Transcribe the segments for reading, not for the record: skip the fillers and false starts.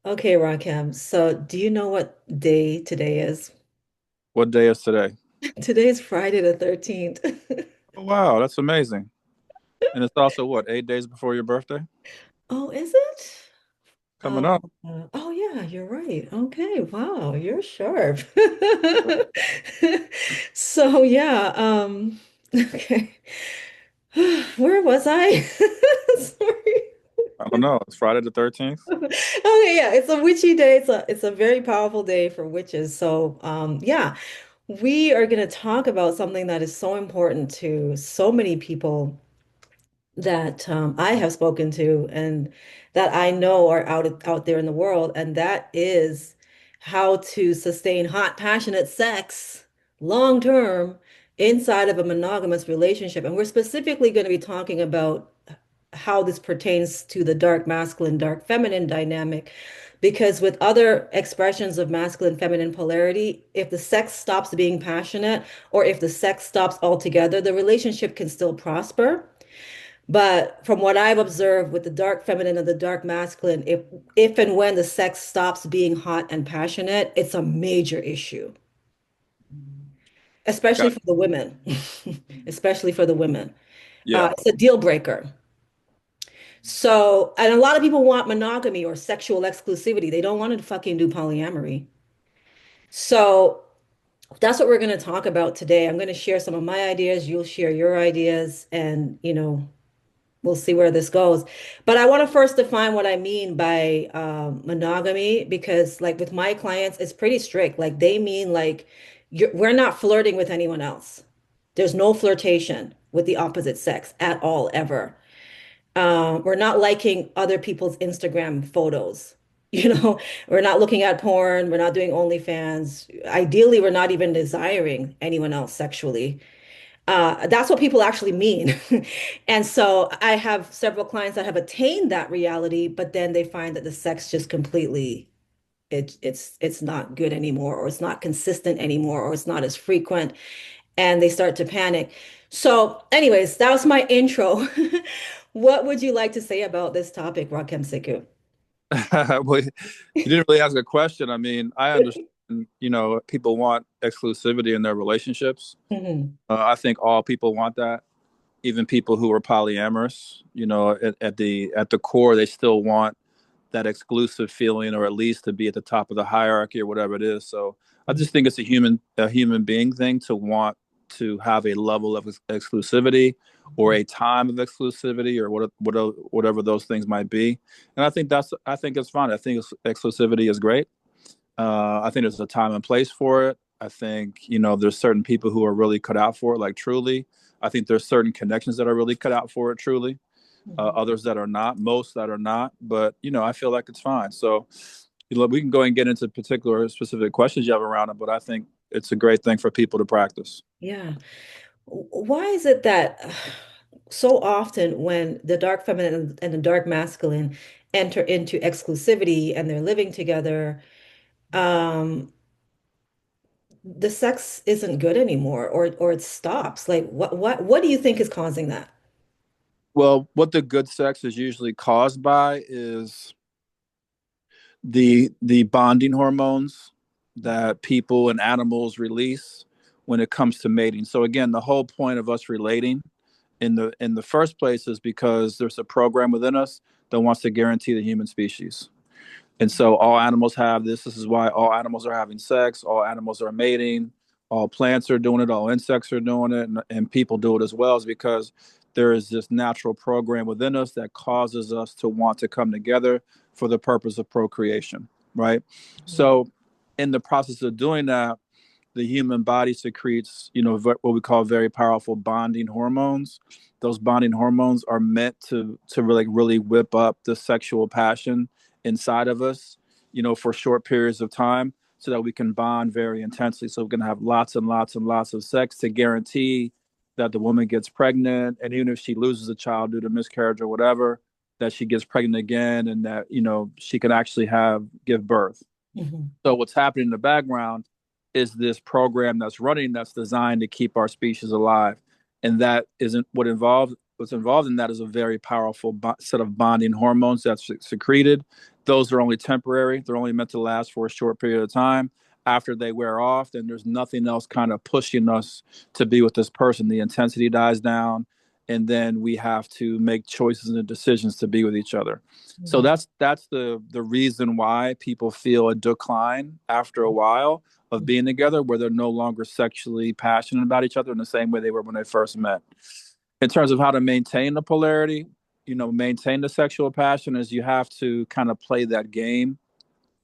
Okay, Rakim. So, do you know what day today is? What day is today? Today is Friday the 13th. Oh, wow, that's amazing. And it's also what, 8 days before your birthday? Oh, is it? Coming up. Oh yeah, you're right. Okay, wow, you're sharp. So yeah, okay. Where was I? Sorry. I don't know. It's Friday the 13th. Okay, yeah, it's a witchy day. It's a very powerful day for witches. So, yeah, we are going to talk about something that is so important to so many people that I have spoken to and that I know are out there in the world, and that is how to sustain hot, passionate sex long term inside of a monogamous relationship. And we're specifically going to be talking about how this pertains to the dark masculine, dark feminine dynamic. Because with other expressions of masculine, feminine polarity, if the sex stops being passionate or if the sex stops altogether, the relationship can still prosper. But from what I've observed with the dark feminine and the dark masculine, if and when the sex stops being hot and passionate, it's a major issue, especially Got for the women. Especially for the women. Yeah. It's a deal breaker. So, and a lot of people want monogamy or sexual exclusivity. They don't want to fucking do polyamory. So, that's what we're going to talk about today. I'm going to share some of my ideas. You'll share your ideas, and we'll see where this goes. But I want to first define what I mean by monogamy because, like, with my clients, it's pretty strict. Like, they mean like we're not flirting with anyone else. There's no flirtation with the opposite sex at all, ever. We're not liking other people's Instagram photos. We're not looking at porn. We're not doing OnlyFans. Ideally, we're not even desiring anyone else sexually. That's what people actually mean. And so I have several clients that have attained that reality, but then they find that the sex just completely it's not good anymore, or it's not consistent anymore, or it's not as frequent, and they start to panic. So, anyways, that was my intro. What would you like to say about this topic, Rakem Siku? Well, you didn't really ask a question. I mean, I understand, people want exclusivity in their relationships. Mhm. I think all people want that, even people who are polyamorous, at the core, they still want that exclusive feeling, or at least to be at the top of the hierarchy or whatever it is. So I just think it's a human being thing to want to have a level of exclusivity or a time of exclusivity or whatever those things might be. And I think it's fine. I think exclusivity is great. I think there's a time and place for it. I think, there's certain people who are really cut out for it, like truly. I think there's certain connections that are really cut out for it, truly. Others that are not, most that are not. But, I feel like it's fine. So, we can go and get into particular specific questions you have around it, but I think it's a great thing for people to practice. Yeah. Why is it that so often when the dark feminine and the dark masculine enter into exclusivity and they're living together, um, the sex isn't good anymore, or it stops? Like, what do you think is causing that? Well, what the good sex is usually caused by is the bonding hormones that people and animals release when it comes to mating. So again, the whole point of us relating in the first place is because there's a program within us that wants to guarantee the human species. And so all animals have this. This is why all animals are having sex, all animals are mating, all plants are doing it, all insects are doing it, and people do it as well, is because there is this natural program within us that causes us to want to come together for the purpose of procreation, right? So in the process of doing that, the human body secretes, what we call very powerful bonding hormones. Those bonding hormones are meant to really whip up the sexual passion inside of us, for short periods of time, so that we can bond very intensely. So we can have lots and lots and lots of sex to guarantee that the woman gets pregnant, and even if she loses a child due to miscarriage or whatever, that she gets pregnant again, and that she can actually give birth. Mhm. So what's happening in the background is this program that's running that's designed to keep our species alive, and that isn't what involved. What's involved in that is a very powerful set of bonding hormones that's secreted those are only temporary. They're only meant to last for a short period of time. After they wear off, then there's nothing else kind of pushing us to be with this person. The intensity dies down, and then we have to make choices and decisions to be with each other. So Mhm. that's the reason why people feel a decline after a while of being together, where they're no longer sexually passionate about each other in the same way they were when they first met. In terms of how to maintain the polarity, maintain the sexual passion, is you have to kind of play that game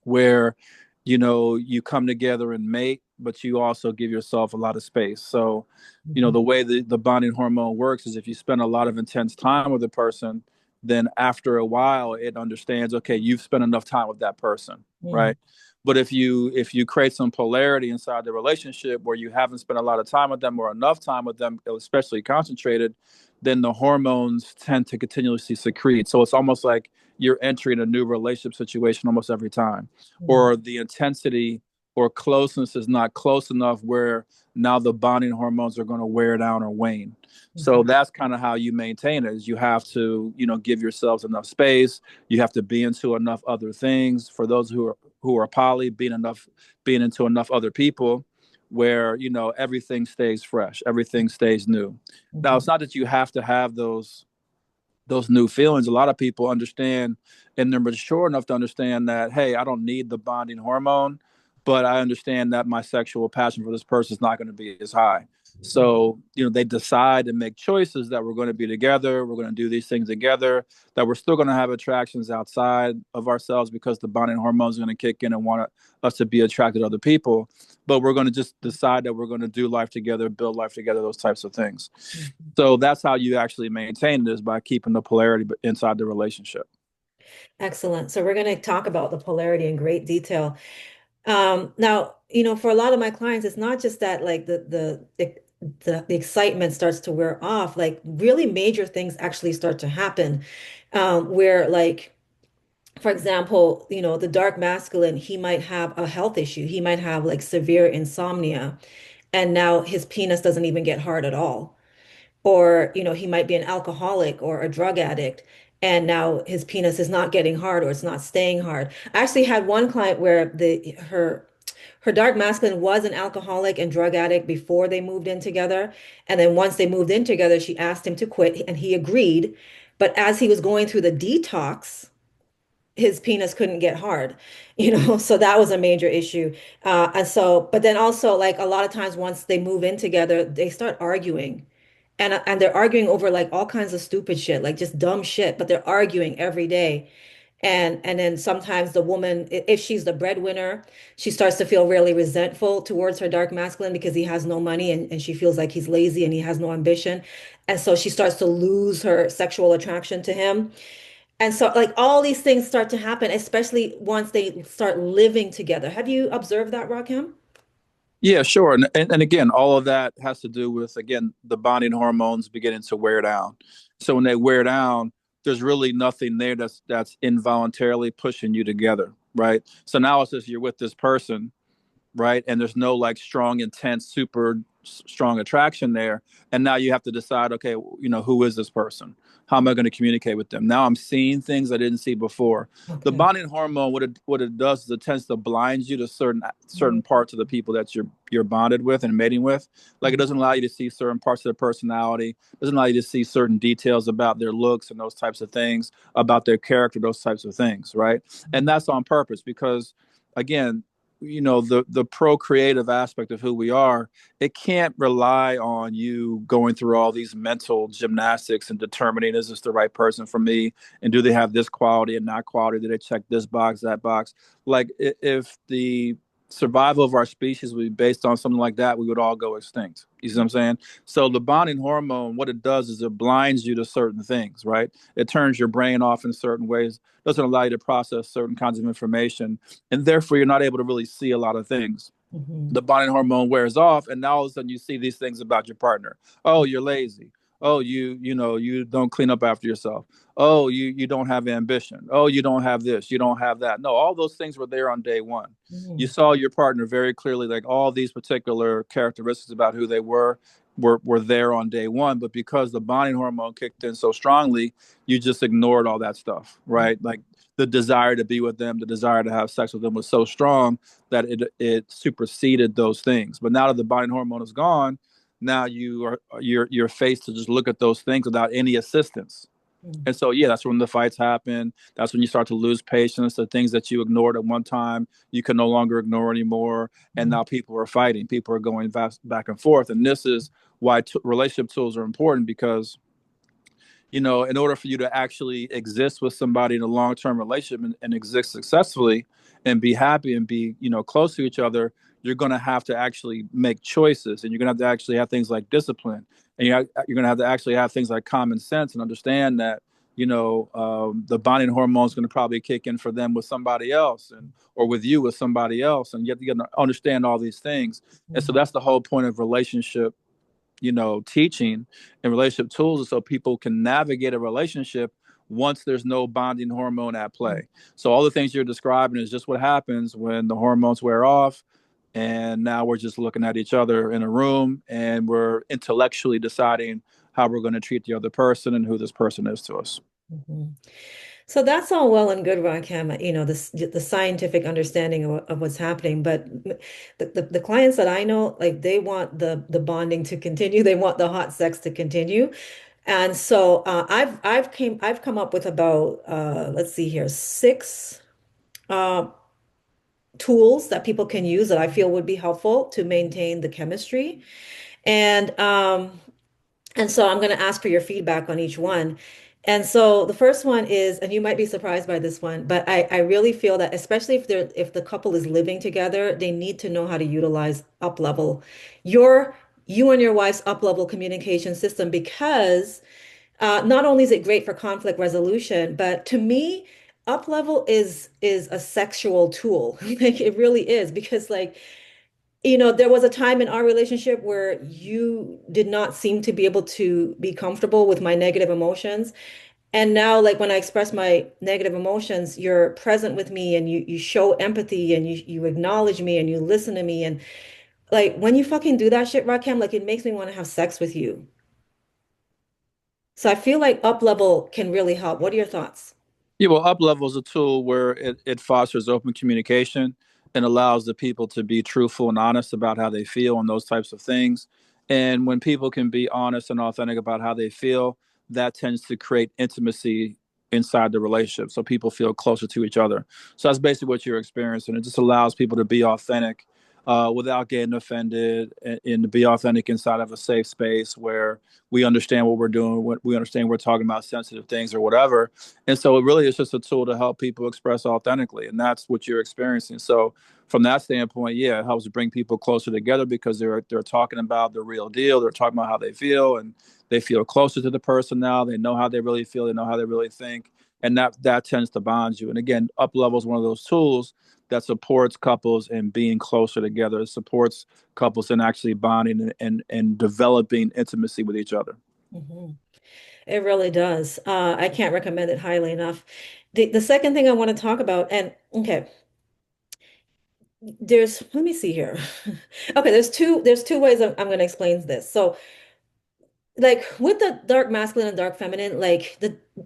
where you come together and mate, but you also give yourself a lot of space. So Mhm. the way the bonding hormone works is if you spend a lot of intense time with a person, then after a while it understands, okay, you've spent enough time with that person, Mhm. right? But if you create some polarity inside the relationship where you haven't spent a lot of time with them or enough time with them, especially concentrated, then the hormones tend to continuously secrete. So it's almost like you're entering a new relationship situation almost every time, Mhm. or the intensity or closeness is not close enough where now the bonding hormones are going to wear down or wane. So Mhm. that's kind of how you maintain it, is you have to, give yourselves enough space. You have to be into enough other things. For those who are poly, being into enough other people where, everything stays fresh, everything stays new. Now, Mhm. it's not that you have to have those new feelings. A lot of people understand, and they're mature enough to understand that, hey, I don't need the bonding hormone, but I understand that my sexual passion for this person is not going to be as high. So, they decide and make choices that we're going to be together, we're going to do these things together, that we're still going to have attractions outside of ourselves because the bonding hormone is going to kick in and want us to be attracted to other people. But we're going to just decide that we're going to do life together, build life together, those types of things. Mhm. So that's how you actually maintain this, by keeping the polarity inside the relationship. Excellent. So we're going to talk about the polarity in great detail. Now, for a lot of my clients, it's not just that like the excitement starts to wear off. Like really major things actually start to happen, where like, for example, the dark masculine, he might have a health issue. He might have like severe insomnia, and now his penis doesn't even get hard at all. Or he might be an alcoholic or a drug addict, and now his penis is not getting hard or it's not staying hard. I actually had one client where the her dark masculine was an alcoholic and drug addict before they moved in together, and then once they moved in together she asked him to quit and he agreed, but as he was going through the detox his penis couldn't get hard, so that was a major issue. And so, but then also, like a lot of times, once they move in together, they start arguing, and they're arguing over like all kinds of stupid shit, like just dumb shit, but they're arguing every day. And then sometimes the woman, if she's the breadwinner, she starts to feel really resentful towards her dark masculine because he has no money and she feels like he's lazy and he has no ambition. And so she starts to lose her sexual attraction to him. And so, like, all these things start to happen, especially once they start living together. Have you observed that, Rakim? Yeah, sure. And again, all of that has to do with, again, the bonding hormones beginning to wear down. So when they wear down, there's really nothing there that's involuntarily pushing you together, right? So now it's just you're with this person, right? And there's no like strong, intense, super strong attraction there. And now you have to decide, okay, who is this person? How am I going to communicate with them? Now I'm seeing things I didn't see before. The Okay. bonding hormone, what it does is it tends to blind you to certain Mhm. parts of the people that you're bonded with and mating with. Like it doesn't allow you to see certain parts of their personality. It doesn't allow you to see certain details about their looks and those types of things, about their character, those types of things, right? And that's on purpose because, again, the procreative aspect of who we are, it can't rely on you going through all these mental gymnastics and determining, is this the right person for me, and do they have this quality and not quality, do they check this box, that box. Like if the survival of our species would be based on something like that, we would all go extinct. You see what I'm saying? So the bonding hormone, what it does is it blinds you to certain things, right? It turns your brain off in certain ways, doesn't allow you to process certain kinds of information, and therefore you're not able to really see a lot of things. Mhm. The bonding hormone wears off, and now all of a sudden you see these things about your partner. Oh, you're lazy. Oh, you don't clean up after yourself. Oh, you don't have ambition. Oh, you don't have this, you don't have that. No, all those things were there on day one. You Mhm. saw your partner very clearly, like all these particular characteristics about who they were, were there on day one, but because the bonding hormone kicked in so strongly, you just ignored all that stuff, right? Like the desire to be with them, the desire to have sex with them was so strong that it superseded those things. But now that the bonding hormone is gone, now you're faced to just look at those things without any assistance. Mm, And so, yeah, that's when the fights happen. That's when you start to lose patience. The things that you ignored at one time, you can no longer ignore anymore. And mm, now people are fighting. People are going back and forth. And this is why relationship tools are important because in order for you to actually exist with somebody in a long-term relationship and exist successfully and be happy and be, close to each other, you're going to have to actually make choices, and you're going to have to actually have things like discipline, and you're going to have to actually have things like common sense and understand that, the bonding hormone is going to probably kick in for them with somebody else, and or with you with somebody else, and you have to understand all these things. And so mm, that's the whole point of relationship, teaching and relationship tools is so people can navigate a relationship once there's no bonding hormone at mm, play. So all the things you're describing is just what happens when the hormones wear off. And now we're just looking at each other in a room and we're intellectually deciding how we're going to treat the other person and who this person is to us. mhm. So that's all well and good, Rakim, the scientific understanding of what's happening. But the clients that I know, like they want the bonding to continue. They want the hot sex to continue. And so I've come up with about let's see here, six uh, tools that people can use that I feel would be helpful to maintain the chemistry. And and so I'm going to ask for your feedback on each one. And so the first one is, and you might be surprised by this one, but I really feel that especially if the couple is living together, they need to know how to utilize up level your you and your wife's up level communication system because not only is it great for conflict resolution, but to me, up level is a sexual tool. Like it really is because there was a time in our relationship where you did not seem to be able to be comfortable with my negative emotions. And now, like when I express my negative emotions, you're present with me and you show empathy and you acknowledge me and you listen to me. And like when you fucking do that shit, Rakim, like it makes me want to have sex with you. So I feel like up level can really help. What are your thoughts? Yeah, well, up level is a tool where it fosters open communication and allows the people to be truthful and honest about how they feel and those types of things. And when people can be honest and authentic about how they feel, that tends to create intimacy inside the relationship. So people feel closer to each other. So that's basically what you're experiencing. It just allows people to be authentic without getting offended and to be authentic inside of a safe space where we understand what we're doing, what we understand we're talking about sensitive things or whatever. And so it really is just a tool to help people express authentically. And that's what you're experiencing. So from that standpoint, yeah, it helps to bring people closer together because they're talking about the real deal. They're talking about how they feel and they feel closer to the person now. They know how they really feel, they know how they really think. And that tends to bond you. And again, up level is one of those tools that supports couples in being closer together. It supports couples in actually bonding and developing intimacy with each other. Mhm. It really does. I can't recommend it highly enough. The second thing I want to talk about, and okay, let me see here. Okay, there's two ways I'm going to explain this. So like with the dark masculine and dark feminine,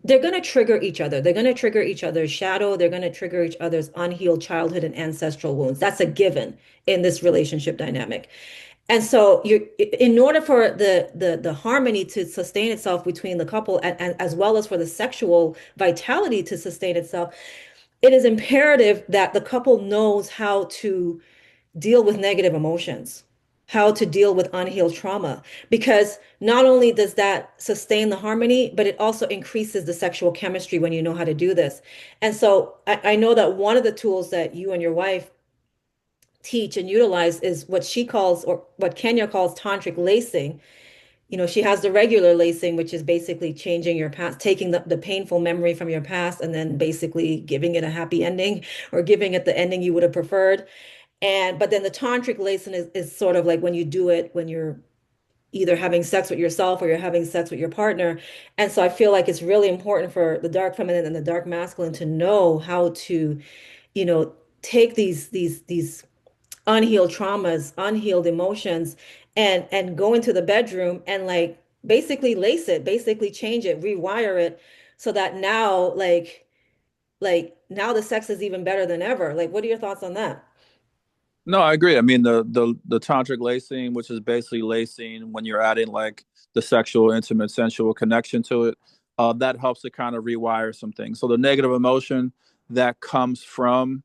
they're gonna trigger each other. They're gonna trigger each other's shadow. They're gonna trigger each other's unhealed childhood and ancestral wounds. That's a given in this relationship dynamic. And so in order for the harmony to sustain itself between the couple and as well as for the sexual vitality to sustain itself, it is imperative that the couple knows how to deal with negative emotions, how to deal with unhealed trauma, because not only does that sustain the harmony, but it also increases the sexual chemistry when you know how to do this. And so I know that one of the tools that you and your wife teach and utilize is what she calls, or what Kenya calls, tantric lacing. She has the regular lacing, which is basically changing your past, taking the painful memory from your past and then basically giving it a happy ending or giving it the ending you would have preferred. But then the tantric lacing is sort of like when you do it when you're either having sex with yourself or you're having sex with your partner. And so I feel like it's really important for the dark feminine and the dark masculine to know how to, you know, take these unhealed traumas, unhealed emotions, and go into the bedroom and like basically lace it, basically change it, rewire it so that now like now the sex is even better than ever. Like, what are your thoughts on that? No, I agree. I mean, the tantric lacing, which is basically lacing when you're adding like the sexual, intimate, sensual connection to it, that helps to kind of rewire some things. So the negative emotion that comes from,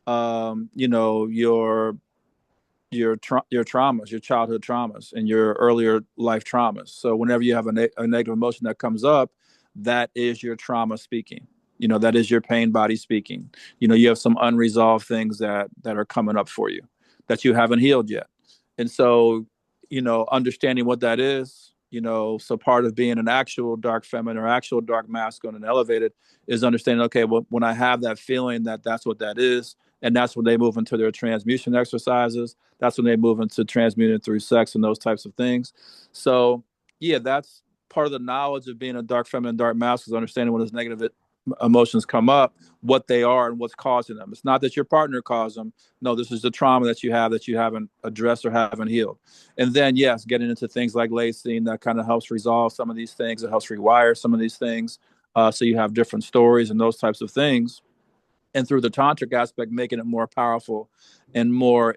you know, your traumas, your childhood traumas, and your earlier life traumas. So whenever you have a negative emotion that comes up, that is your trauma speaking. You know, that is your pain body speaking. You know, you have some unresolved things that are coming up for you that you haven't healed yet. And so, you know, understanding what that is, you know, so part of being an actual dark feminine or actual dark masculine and elevated is understanding, okay, well, when I have that feeling that that's what that is, and that's when they move into their transmutation exercises. That's when they move into transmuting through sex and those types of things. So, yeah, that's part of the knowledge of being a dark feminine, dark masculine is understanding when those negative emotions come up, what they are and what's causing them. It's not that your partner caused them. No, this is the trauma that you haven't addressed or haven't healed. And then, yes, getting into things like lacing that kind of helps resolve some of these things. It helps rewire some of these things. So you have different stories and those types of things, and through the tantric aspect, making it more powerful and more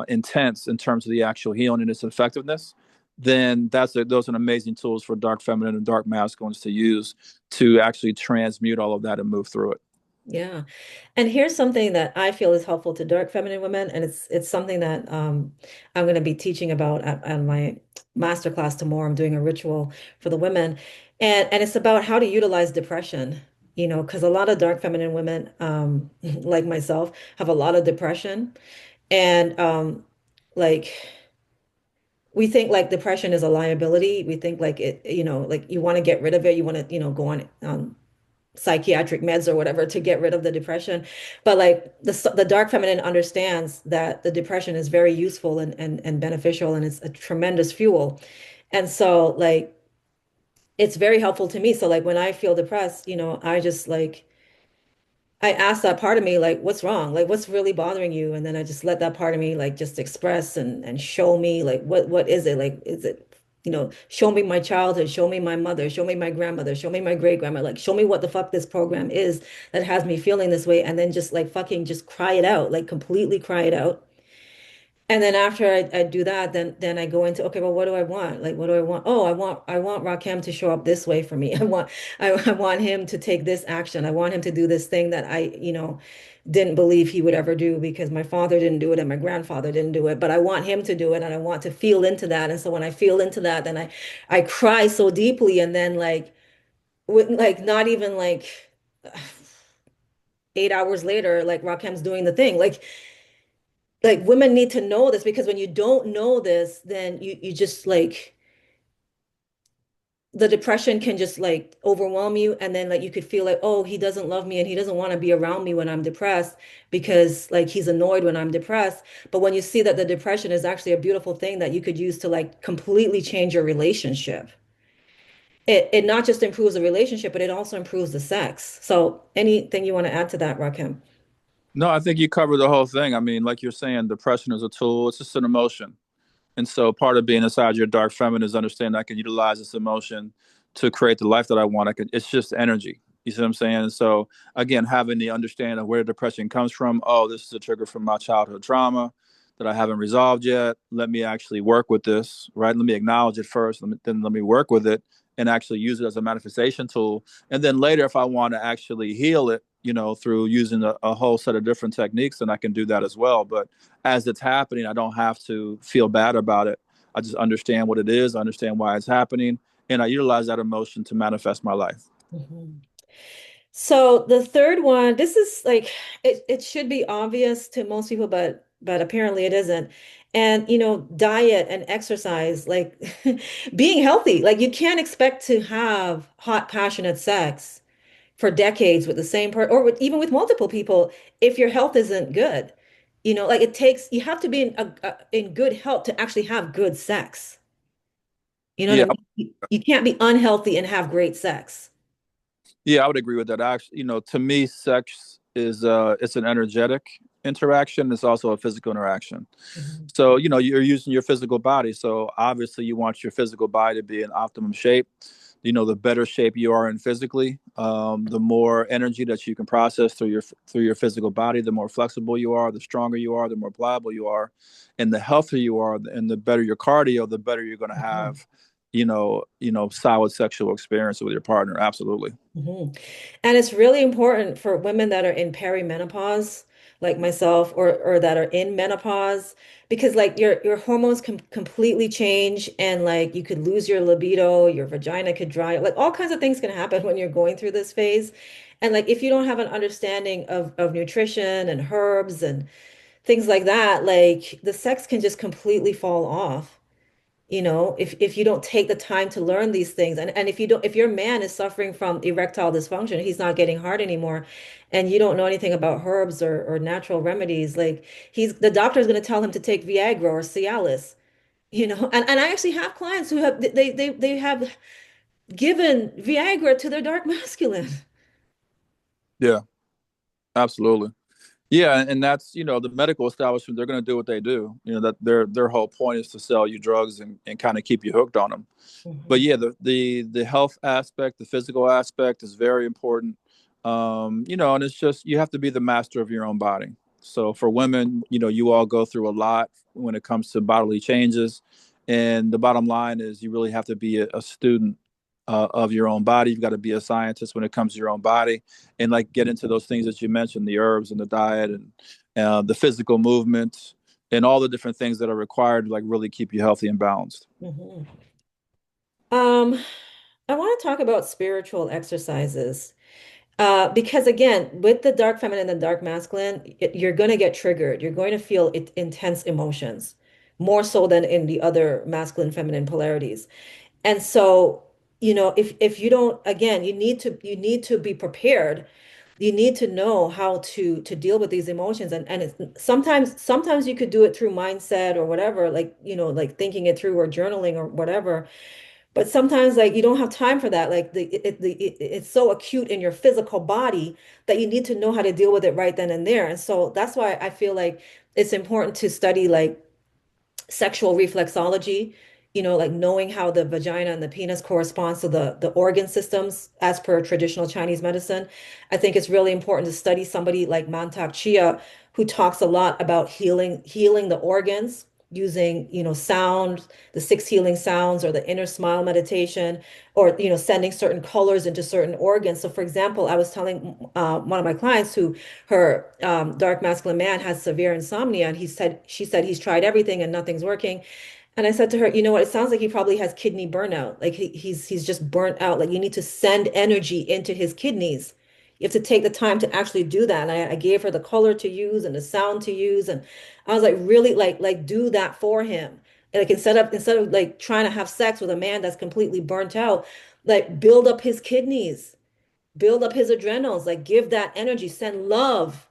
intense in terms of the actual healing and its effectiveness, then those are amazing tools for dark feminine and dark masculines to use to actually transmute all of that and move through it. Yeah. And here's something that I feel is helpful to dark feminine women, and it's something that I'm going to be teaching about at my master class tomorrow. I'm doing a ritual for the women, and it's about how to utilize depression. You know, because a lot of dark feminine women, like myself, have a lot of depression, and like we think like depression is a liability. We think like it, you know, like you want to get rid of it. You want to, you know, go on psychiatric meds or whatever to get rid of the depression. But like the dark feminine understands that the depression is very useful and beneficial and it's a tremendous fuel. And so like it's very helpful to me. So like when I feel depressed, you know, I just like I ask that part of me like what's wrong? Like what's really bothering you? And then I just let that part of me like just express and show me like what is it? Like is it you know, show me my childhood, show me my mother, show me my grandmother, show me my great grandma, like show me what the fuck this program is that has me feeling this way, and then just like fucking just cry it out, like completely cry it out. And then after I do that, then I go into, okay, well, what do I want? Like, what do I want? Oh, I want Rakim to show up this way for me. I want him to take this action. I want him to do this thing that I, you know, didn't believe he would ever do because my father didn't do it and my grandfather didn't do it. But I want him to do it and I want to feel into that. And so when I feel into that, then I cry so deeply, and then like with like not even like 8 hours later, like Rakim's doing the thing. Like women need to know this, because when you don't know this, then you just like the depression can just like overwhelm you, and then like you could feel like, oh, he doesn't love me and he doesn't want to be around me when I'm depressed because like he's annoyed when I'm depressed. But when you see that the depression is actually a beautiful thing that you could use to like completely change your relationship, it not just improves the relationship, but it also improves the sex. So anything you want to add to that, Rakim? No, I think you covered the whole thing. I mean, like you're saying, depression is a tool, it's just an emotion. And so part of being inside your dark feminine is understanding I can utilize this emotion to create the life that I want. It's just energy. You see what I'm saying? And so again, having the understanding of where depression comes from. Oh, this is a trigger from my childhood trauma that I haven't resolved yet. Let me actually work with this, right? Let me acknowledge it first, then let me work with it and actually use it as a manifestation tool. And then later, if I want to actually heal it, you know, through using a whole set of different techniques, then I can do that as well. But as it's happening, I don't have to feel bad about it. I just understand what it is, I understand why it's happening, and I utilize that emotion to manifest my life. Mhm. So the third one, this is like it should be obvious to most people, but apparently it isn't. And you know, diet and exercise, like being healthy. Like you can't expect to have hot, passionate sex for decades with the same person or even with multiple people if your health isn't good. You know, like it takes you have to be in good health to actually have good sex. You know what I Yeah, mean? You can't be unhealthy and have great sex. yeah, I would agree with that. Actually, you know, to me, sex is it's an energetic. interaction. It's also a physical interaction. Mhm. So, you're using your physical body. So obviously you want your physical body to be in optimum shape. The better shape you are in physically, the more energy that you can process through your physical body, the more flexible you are, the stronger you are, the more pliable you are, and the healthier you are, and the better your cardio, the better you're going to Mhm. have, solid sexual experience with your partner. Absolutely. Mhm. And it's really important for women that are in perimenopause, like myself, or that are in menopause, because like your hormones can completely change, and like you could lose your libido, your vagina could dry, like all kinds of things can happen when you're going through this phase. And like if you don't have an understanding of nutrition and herbs and things like that, like the sex can just completely fall off. If you don't take the time to learn these things, and if your man is suffering from erectile dysfunction, he's not getting hard anymore, and you don't know anything about herbs or natural remedies, like the doctor is going to tell him to take Viagra or Cialis, and I actually have clients who they have given Viagra to their dark masculine. Yeah, absolutely. Yeah, and that's the medical establishment. They're going to do what they do. That their whole point is to sell you drugs and kind of keep you hooked on them. But Mhm, yeah, the health aspect, the physical aspect is very important. And it's just you have to be the master of your own body. So for women, you all go through a lot when it comes to bodily changes, and the bottom line is you really have to be a student of your own body. You've got to be a scientist when it comes to your own body, and like get into those things that you mentioned, the herbs and the diet and the physical movement and all the different things that are required to like really keep you healthy and balanced. mhm. Um, I want to talk about spiritual exercises. Because again, with the dark feminine and the dark masculine, you're going to get triggered. You're going to feel intense emotions, more so than in the other masculine feminine polarities. And so, if you don't, again, you need to be prepared. You need to know how to deal with these emotions. And sometimes you could do it through mindset or whatever, like, like thinking it through or journaling or whatever. But sometimes like you don't have time for that. Like it's so acute in your physical body that you need to know how to deal with it right then and there. And so that's why I feel like it's important to study like sexual reflexology, like knowing how the vagina and the penis corresponds to the organ systems as per traditional Chinese medicine. I think it's really important to study somebody like Mantak Chia, who talks a lot about healing the organs using, sound, the six healing sounds or the inner smile meditation, or, sending certain colors into certain organs. So for example, I was telling one of my clients who her dark masculine man has severe insomnia, and she said he's tried everything and nothing's working. And I said to her, you know what? It sounds like he probably has kidney burnout. Like he's just burnt out. Like you need to send energy into his kidneys. You have to take the time to actually do that. And I gave her the color to use and the sound to use. And I was like, really, like do that for him. Like instead of like trying to have sex with a man that's completely burnt out, like build up his kidneys, build up his adrenals, like give that energy, send love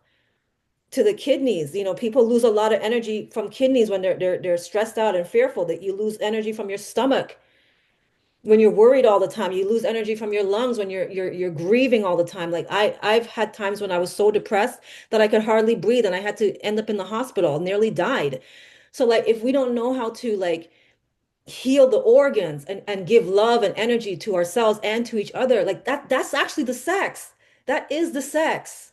to the kidneys. People lose a lot of energy from kidneys when they're stressed out and fearful. That you lose energy from your stomach when you're worried all the time. You lose energy from your lungs when you're grieving all the time. Like I've had times when I was so depressed that I could hardly breathe and I had to end up in the hospital, nearly died. So like if we don't know how to like heal the organs and give love and energy to ourselves and to each other, like that's actually the sex. That is the sex.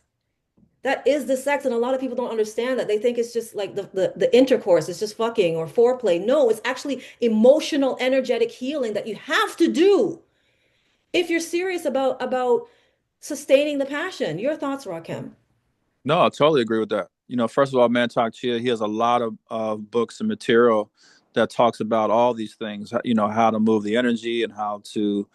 That is the sex, and a lot of people don't understand that. They think it's just like the intercourse, it's just fucking or foreplay. No, it's actually emotional, energetic healing that you have to do if you're serious about sustaining the passion. Your thoughts, Rakim? No, I totally agree with that. First of all, Mantak Chia, he has a lot of books and material that talks about all these things, how to move the energy and how to,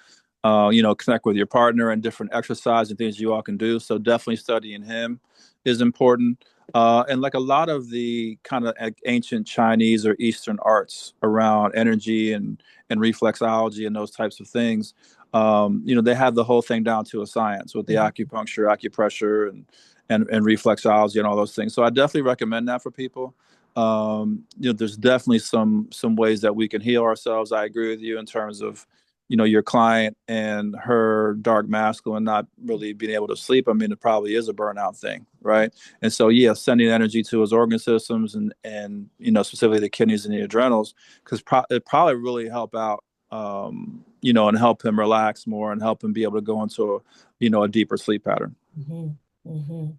connect with your partner and different exercise and things you all can do. So definitely studying him is important. And like a lot of the kind of ancient Chinese or Eastern arts around energy and reflexology and those types of things, they have the whole thing down to a science with the Mhm, acupuncture, acupressure, and reflexology and all those things. So I definitely recommend that for people. There's definitely some ways that we can heal ourselves. I agree with you in terms of your client and her dark masculine not really being able to sleep, I mean, it probably is a burnout thing, right? And so, yeah, sending energy to his organ systems and specifically the kidneys and the adrenals, because it probably really help out, and help him relax more and help him be able to go into a deeper sleep pattern. Hmm. Hmm.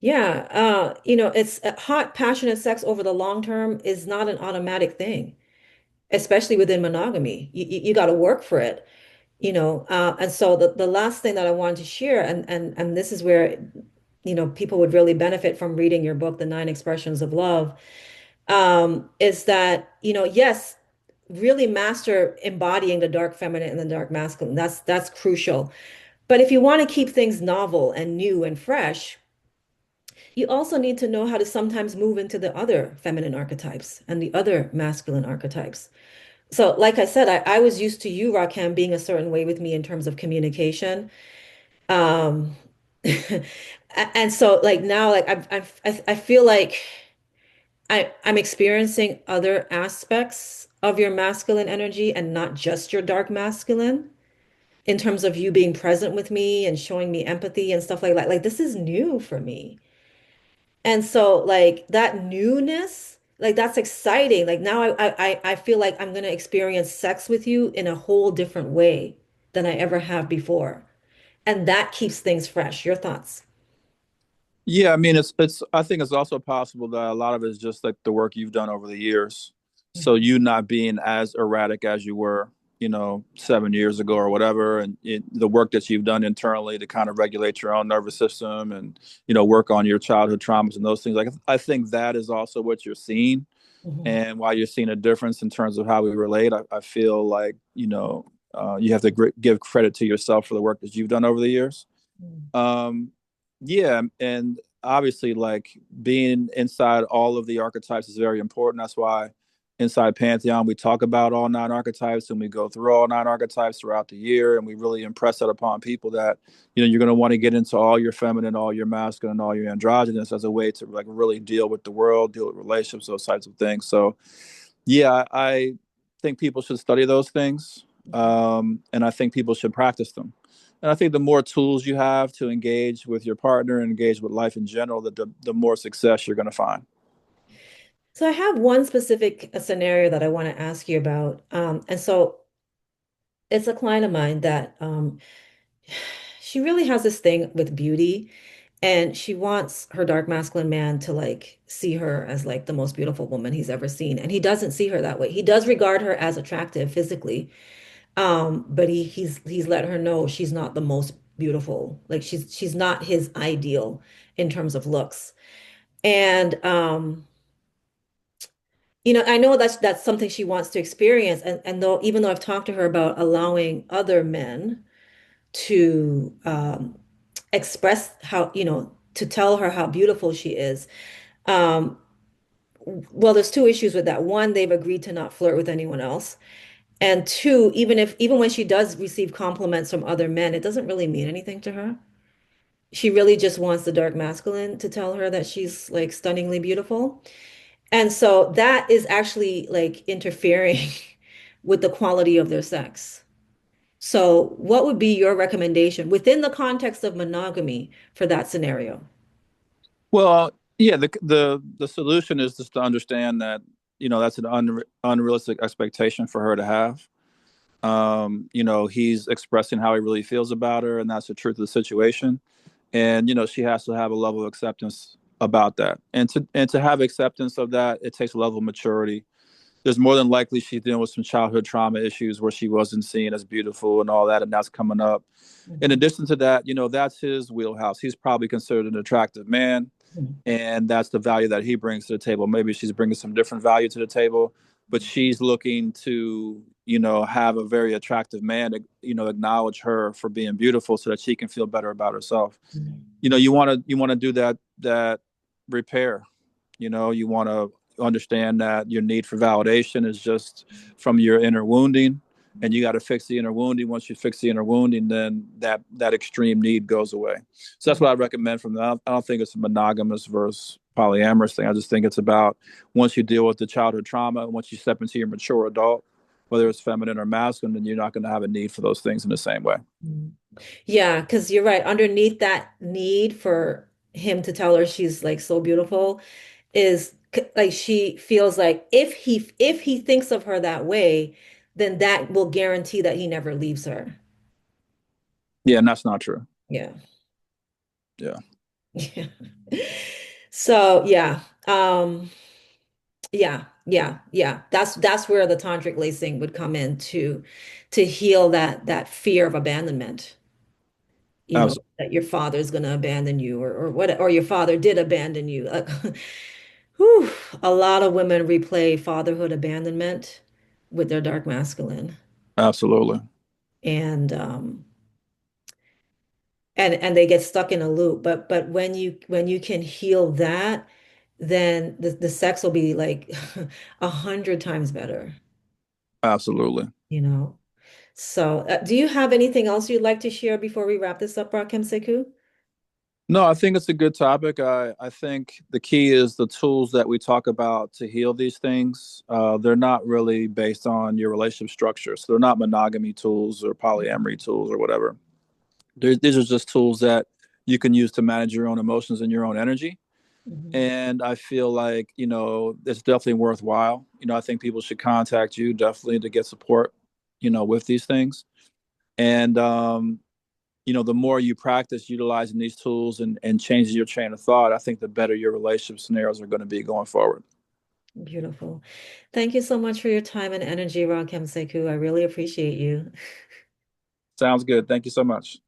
Yeah, it's hot, passionate sex over the long term is not an automatic thing, especially within monogamy. You got to work for it, and so the last thing that I wanted to share, and this is where, people would really benefit from reading your book, The Nine Expressions of Love, is that, yes, really master embodying the dark feminine and the dark masculine. That's crucial. But if you want to keep things novel and new and fresh, you also need to know how to sometimes move into the other feminine archetypes and the other masculine archetypes. So, like I said, I was used to you, Raquel, being a certain way with me in terms of communication. Um, and so, like now, like I feel like I'm experiencing other aspects of your masculine energy and not just your dark masculine in terms of you being present with me and showing me empathy and stuff like that. Like this is new for me. And so like that newness, like that's exciting. Like now I feel like I'm gonna experience sex with you in a whole different way than I ever have before. And that keeps things fresh. Your thoughts? Yeah, I mean, it's. I think it's also possible that a lot of it is just like the work you've done over the years. So Mhm. you not being as erratic as you were, 7 years ago or whatever, and the work that you've done internally to kind of regulate your own nervous system and work on your childhood traumas and those things. Like I think that is also what you're seeing, Mhm. and why you're seeing a difference in terms of how we relate. I feel like you have to give credit to yourself for the work that you've done over the years. Mhm. um, yeah, and obviously, like being inside all of the archetypes is very important. That's why inside Pantheon we talk about all nine archetypes and we go through all nine archetypes throughout the year, and we really impress that upon people that you're going to want to get into all your feminine, all your masculine, all your androgynous as a way to like really deal with the world, deal with relationships, those types of things. So yeah, I think people should study those things, and I think people should practice them. And I think the more tools you have to engage with your partner and engage with life in general, the more success you're going to find. So I have one specific scenario that I want to ask you about. And so it's a client of mine that she really has this thing with beauty, and she wants her dark masculine man to like see her as like the most beautiful woman he's ever seen. And he doesn't see her that way. He does regard her as attractive physically, but he's let her know she's not the most beautiful. Like she's not his ideal in terms of looks. And I know that's something she wants to experience. And though even though I've talked to her about allowing other men to express how, to tell her how beautiful she is. Um, well, there's two issues with that. One, they've agreed to not flirt with anyone else. And two, even when she does receive compliments from other men, it doesn't really mean anything to her. She really just wants the dark masculine to tell her that she's like stunningly beautiful. And so that is actually like interfering with the quality of their sex. So, what would be your recommendation within the context of monogamy for that scenario? Well, yeah, the solution is just to understand that that's an unrealistic expectation for her to have. He's expressing how he really feels about her, and that's the truth of the situation. And she has to have a level of acceptance about that, and to have acceptance of that, it takes a level of maturity. There's more than likely she's dealing with some childhood trauma issues where she wasn't seen as beautiful and all that, and that's coming up. In Mhm. addition to that, that's his wheelhouse. He's probably considered an attractive man, Mhm. and that's the value that he brings to the table. Maybe she's bringing some different value to the table, but she's looking to have a very attractive man to acknowledge her for being beautiful so that she can feel better about herself. You want to do that repair. You want to understand that your need for validation is just from your inner wounding, and you got to fix the inner wounding. Once you fix the inner wounding, then that extreme need goes away. So that's Mhm. what I recommend from that. I don't think it's a monogamous versus polyamorous thing. I just think it's about once you deal with the childhood trauma, once you step into your mature adult, whether it's feminine or masculine, then you're not going to have a need for those things in the same way. Mm. Yeah, because you're right. Underneath that need for him to tell her she's like so beautiful is like she feels like if he thinks of her that way, then that will guarantee that he never leaves her. Yeah, and that's not true. Yeah. Yeah, Yeah. So yeah. Yeah. That's where the tantric lacing would come in to heal that fear of abandonment, absolutely, that your father's gonna abandon you or what or your father did abandon you. Like, whew, a lot of women replay fatherhood abandonment with their dark masculine. absolutely, And and and they get stuck in a loop. But when you can heal that, then the sex will be like 100 times better, absolutely. you know. So, do you have anything else you'd like to share before we wrap this up, Rakem Seku? No, I think it's a good topic. I think the key is the tools that we talk about to heal these things. They're not really based on your relationship structure. So they're not monogamy tools or polyamory tools or whatever. These are just tools that you can use to manage your own emotions and your own energy. Mhm. And I feel like, it's definitely worthwhile. I think people should contact you definitely to get support, with these things. And, the more you practice utilizing these tools and changing your chain of thought, I think the better your relationship scenarios are going to be going forward. Beautiful. Thank you so much for your time and energy, Rakem Seku. I really appreciate you. Sounds good. Thank you so much.